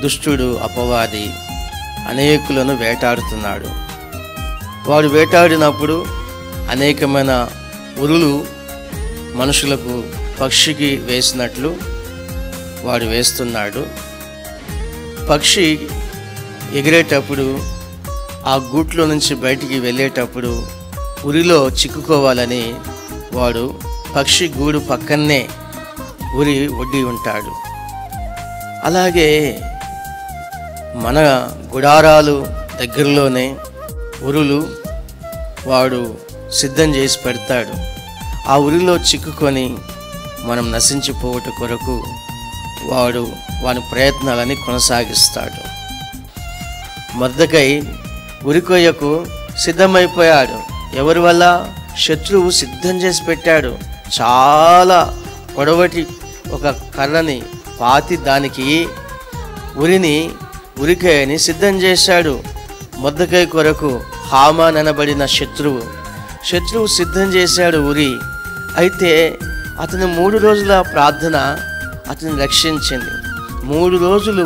దుష్టుడు అపవాది అనేకులను వేటాడుతున్నాడు. వాడు వేటాడినప్పుడు అనేకమైన ఉరులు మనుషులకు పక్షికి వేసినట్లు వాడు వేస్తున్నాడు. పక్షి ఎగిరేటప్పుడు ఆ గూట్లో నుంచి బయటికి వెళ్ళేటప్పుడు ఉరిలో చిక్కుకోవాలని వాడు పక్షి గూడు పక్కనే ఉరి ఒడ్డి ఉంటాడు. అలాగే మన గుడారాలు దగ్గరలోనే ఉరులు వాడు సిద్ధం చేసి పెడతాడు. ఆ ఉరిలో చిక్కుకొని మనం నశించిపోవట కొరకు వాని ప్రయత్నాలని కొనసాగిస్తాడు. మొర్దెకై ఉరికొయ్యకు సిద్ధమైపోయాడు. ఎవరి వల్ల? శత్రువు సిద్ధం చేసి పెట్టాడు. చాలా పొడవటి ఒక కర్రని పాతి దానికి ఉరికాయని సిద్ధం చేశాడు. మొర్దెకై కొరకు హామాన్ అనబడిన శత్రువు సిద్ధం చేశాడు ఉరి. అయితే అతని 3 రోజుల ప్రార్థన అతన్ని రక్షించింది. 3 రోజులు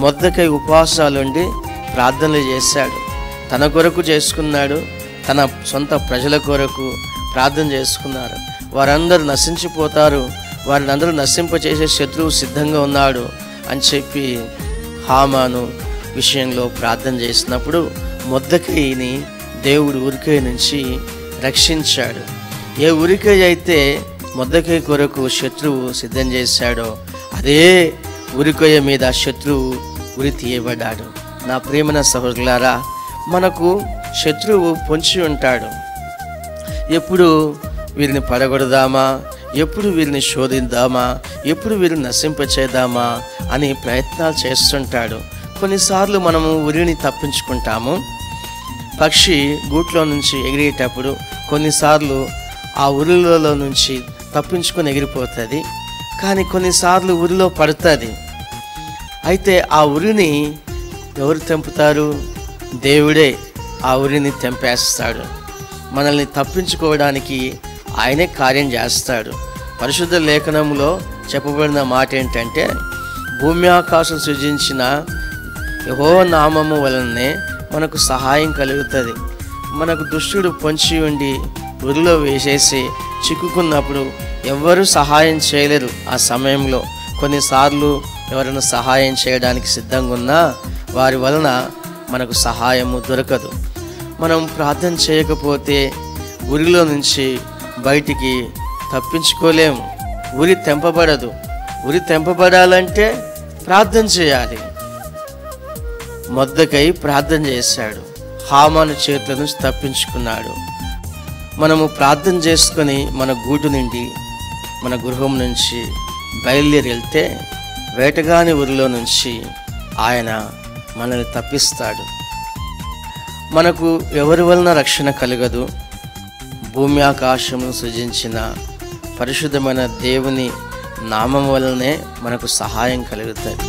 మొర్దెకై ఉపవాసాలుండి ప్రార్థనలు చేశాడు. తన కొరకు చేసుకున్నాడు, తన సొంత ప్రజల కొరకు ప్రార్థన చేసుకున్నారు. వారందరూ నశించిపోతారు, వారిని అందరూ నశింపచేసే శత్రువు సిద్ధంగా ఉన్నాడు అని చెప్పి హామాను విషయంలో ప్రార్థన చేసినప్పుడు మొర్దెకైని దేవుడు ఉరికై నుంచి రక్షించాడు. ఏ ఉరికై అయితే మొర్దెకై కొరకు శత్రువు సిద్ధం చేశాడో అదే ఉరికొయ్య మీద శత్రువు ఉరి తీయబడ్డాడు. నా ప్రియమైన సహోదరులారా, మనకు శత్రువు పొంచి ఉంటాడు. ఎప్పుడు వీరిని పడగొడదామా, ఎప్పుడు వీరిని శోధిద్దామా, ఎప్పుడు వీరిని నశింపచేద్దామా అని ప్రయత్నాలు చేస్తుంటాడు. కొన్నిసార్లు మనము ఉరిని తప్పించుకుంటాము. పక్షి గూట్లో నుంచి ఎగిరేటప్పుడు కొన్నిసార్లు ఆ ఉరిలో నుంచి తప్పించుకొని ఎగిరిపోతుంది, కానీ కొన్నిసార్లు ఉరిలో పడుతుంది. అయితే ఆ ఉరిని ఎవరు తెంపుతారు? దేవుడే ఆ ఉరిని తెంపేస్తాడు. మనల్ని తప్పించుకోవడానికి ఆయనే కార్యం చేస్తాడు. పరిశుద్ధ లేఖనంలో చెప్పబడిన మాట ఏంటంటే, భూమి ఆకాశం సృజించిన యెహోవా నామము వలనే మనకు సహాయం కలుగుతుంది. మనకు దుష్టుడు పొంచి ఉండి ఉరిలో వేసేసి చిక్కుకున్నప్పుడు ఎవ్వరూ సహాయం చేయలేరు. ఆ సమయంలో కొన్నిసార్లు ఎవరైనా సహాయం చేయడానికి సిద్ధంగా ఉన్నా వారి వలన మనకు సహాయము దొరకదు. మనం ప్రార్థన చేయకపోతే ఉరిలో నుంచి బయటికి తప్పించుకోలేము. ఉరి తెంపబడదు. ఉరి తెంపబడాలంటే ప్రార్థన చేయాలి. మొర్దెకై ప్రార్థన చేశాడు, హామాను చేతుల నుంచి తప్పించుకున్నాడు. మనము ప్రార్థన చేసుకొని మన గూడు నుండి మన గృహం నుంచి బయలుదేరి వెళ్తే వేటగాని ఊరిలో నుంచి ఆయన మనల్ని తప్పిస్తాడు. మనకు ఎవరి వలన రక్షణ కలగదు. భూమి ఆకాశమును సృజించిన పరిశుద్ధమైన దేవుని నామం వలనే మనకు సహాయం కలుగుతుంది.